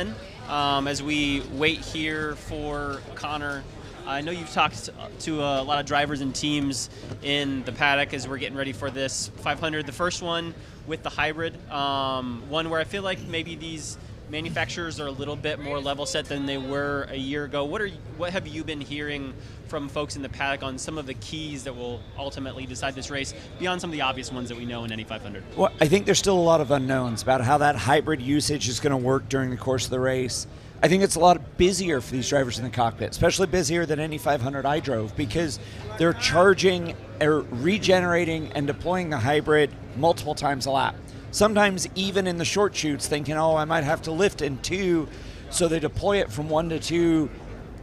in as we wait here for Connor. I know you've talked to a lot of drivers and teams in the paddock as we're getting ready for this 500. The first one with the hybrid, one where I feel like maybe these manufacturers are a little bit more level set than they were a year ago. What have you been hearing from folks in the paddock on some of the keys that will ultimately decide this race beyond some of the obvious ones that we know in Indy 500? Well, I think there's still a lot of unknowns about how that hybrid usage is going to work during the course of the race. I think it's a lot busier for these drivers in the cockpit, especially busier than any 500 I drove, because they're charging or regenerating and deploying the hybrid multiple times a lap. Sometimes even in the short shoots thinking, oh, I might have to lift in 2, so they deploy it from 1 to 2.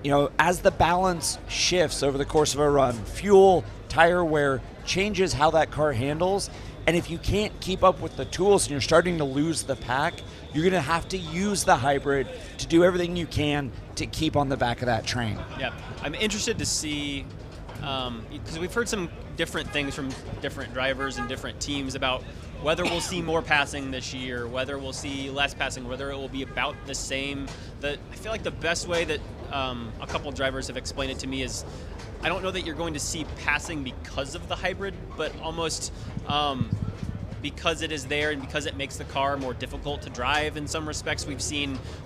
You know, as the balance shifts over the course of a run, fuel, tire wear changes how that car handles. And if you can't keep up with the tools and you're starting to lose the pack, you're going to have to use the hybrid to do everything you can to keep on the back of that train. Yeah, I'm interested to see, because we've heard some different things from different drivers and different teams about whether we'll see more passing this year, whether we'll see less passing, whether it will be about the same. I feel like the best way that a couple drivers have explained it to me is, I don't know that you're going to see passing because of the hybrid, but almost because it is there and because it makes the car more difficult to drive in some respects. We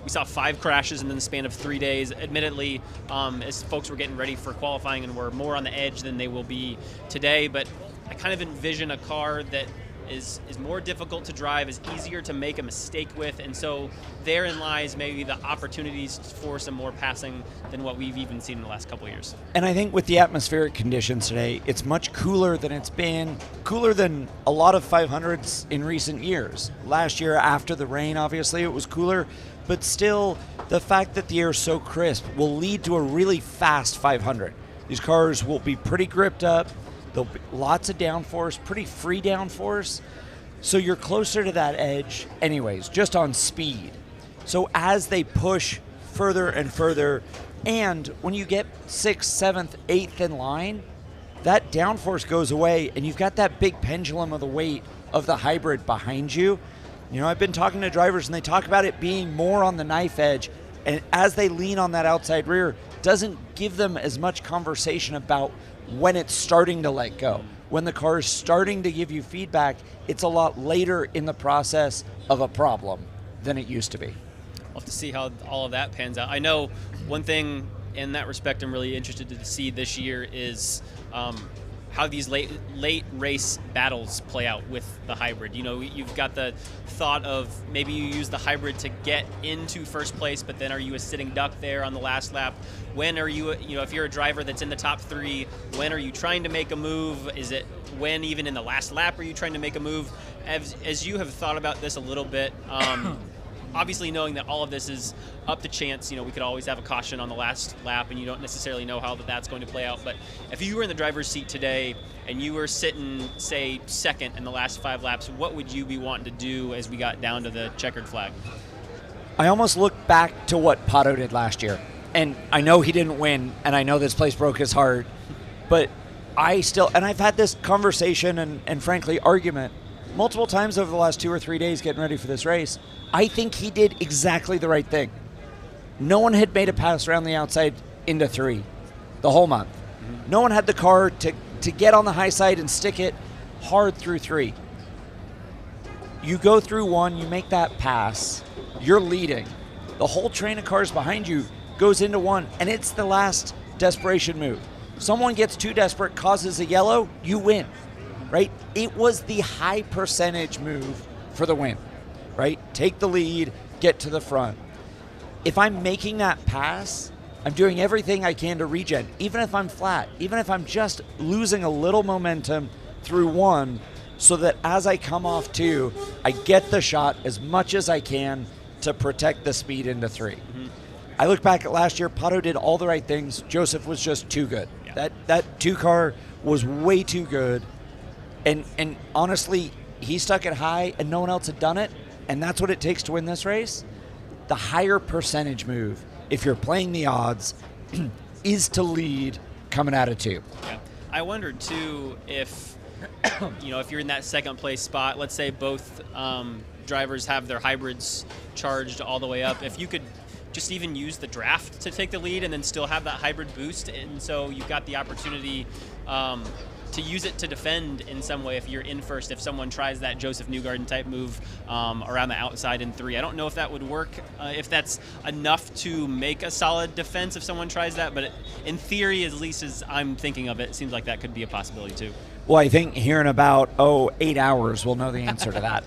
saw 5 crashes in the span of 3 days, admittedly, as folks were getting ready for qualifying and were more on the edge than they will be today. But I kind of envision a car that is more difficult to drive, is easier to make a mistake with, and so therein lies maybe the opportunities for some more passing than what we've even seen in the last couple of years. And I think with the atmospheric conditions today, it's much cooler than it's been, cooler than a lot of 500s in recent years. Last year, after the rain, obviously, it was cooler, but still, the fact that the air is so crisp will lead to a really fast 500. These cars will be pretty gripped up. There'll be lots of downforce, pretty free downforce. So you're closer to that edge anyways, just on speed. So as they push further and further, and when you get 6th, 7th, 8th in line, that downforce goes away and you've got that big pendulum of the weight of the hybrid behind you. You know, I've been talking to drivers and they talk about it being more on the knife edge, and as they lean on that outside rear, doesn't give them as much conversation about when it's starting to let go. When the car is starting to give you feedback, it's a lot later in the process of a problem than it used to be. We'll have to see how all of that pans out. I know one thing in that respect I'm really interested to see this year is how these late race battles play out with the hybrid. You know, you've got the thought of maybe you use the hybrid to get into first place, but then are you a sitting duck there on the last lap? When are you, if you're a driver that's in the top 3, when are you trying to make a move? Is it when even in the last lap are you trying to make a move? As you have thought about this a little bit, obviously knowing that all of this is up to chance, we could always have a caution on the last lap and you don't necessarily know how that's going to play out. But if you were in the driver's seat today and you were sitting, say, second in the last 5 laps, what would you be wanting to do as we got down to the checkered flag? I almost look back to what Pato did last year. And I know he didn't win, and I know this place broke his heart, but I've had this conversation and frankly argument multiple times over the last 2 or 3 days getting ready for this race. I think he did exactly the right thing. No one had made a pass around the outside into 3 the whole month. Mm-hmm. No one had the car to get on the high side and stick it hard through 3. You go through 1, you make that pass, you're leading. The whole train of cars behind you goes into 1, and it's the last desperation move. Someone gets too desperate, causes a yellow, you win, right? It was the high percentage move for the win, right? Take the lead, get to the front. If I'm making that pass, I'm doing everything I can to regen, even if I'm flat, even if I'm just losing a little momentum through 1, so that as I come off 2, I get the shot as much as I can to protect the speed into 3. Mm-hmm. I look back at last year, Pato did all the right things. Joseph was just too good. Yeah. That 2 car was way too good. And honestly, he stuck it high and no one else had done it. And that's what it takes to win this race. The higher percentage move, if you're playing the odds, is to lead coming out of 2. Yeah. I wonder too if if you're in that second place spot, let's say both drivers have their hybrids charged all the way up. If you could just even use the draft to take the lead and then still have that hybrid boost, and so you've got the opportunity to use it to defend in some way if you're in first, if someone tries that Joseph Newgarden type move around the outside in 3. I don't know if that would work, if that's enough to make a solid defense if someone tries that, but in theory, at least as I'm thinking of it, it seems like that could be a possibility too. Well, I think here in about 8 hours we'll know the answer to that.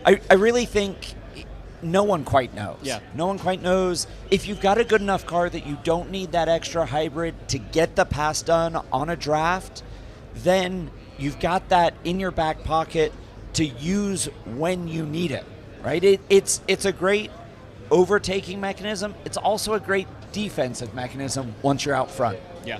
I really think no one quite knows. Yeah. No one quite knows. If you've got a good enough car that you don't need that extra hybrid to get the pass done on a draft, then you've got that in your back pocket to use when you need it, right? It's a great overtaking mechanism. It's also a great defensive mechanism once you're out front. Yeah.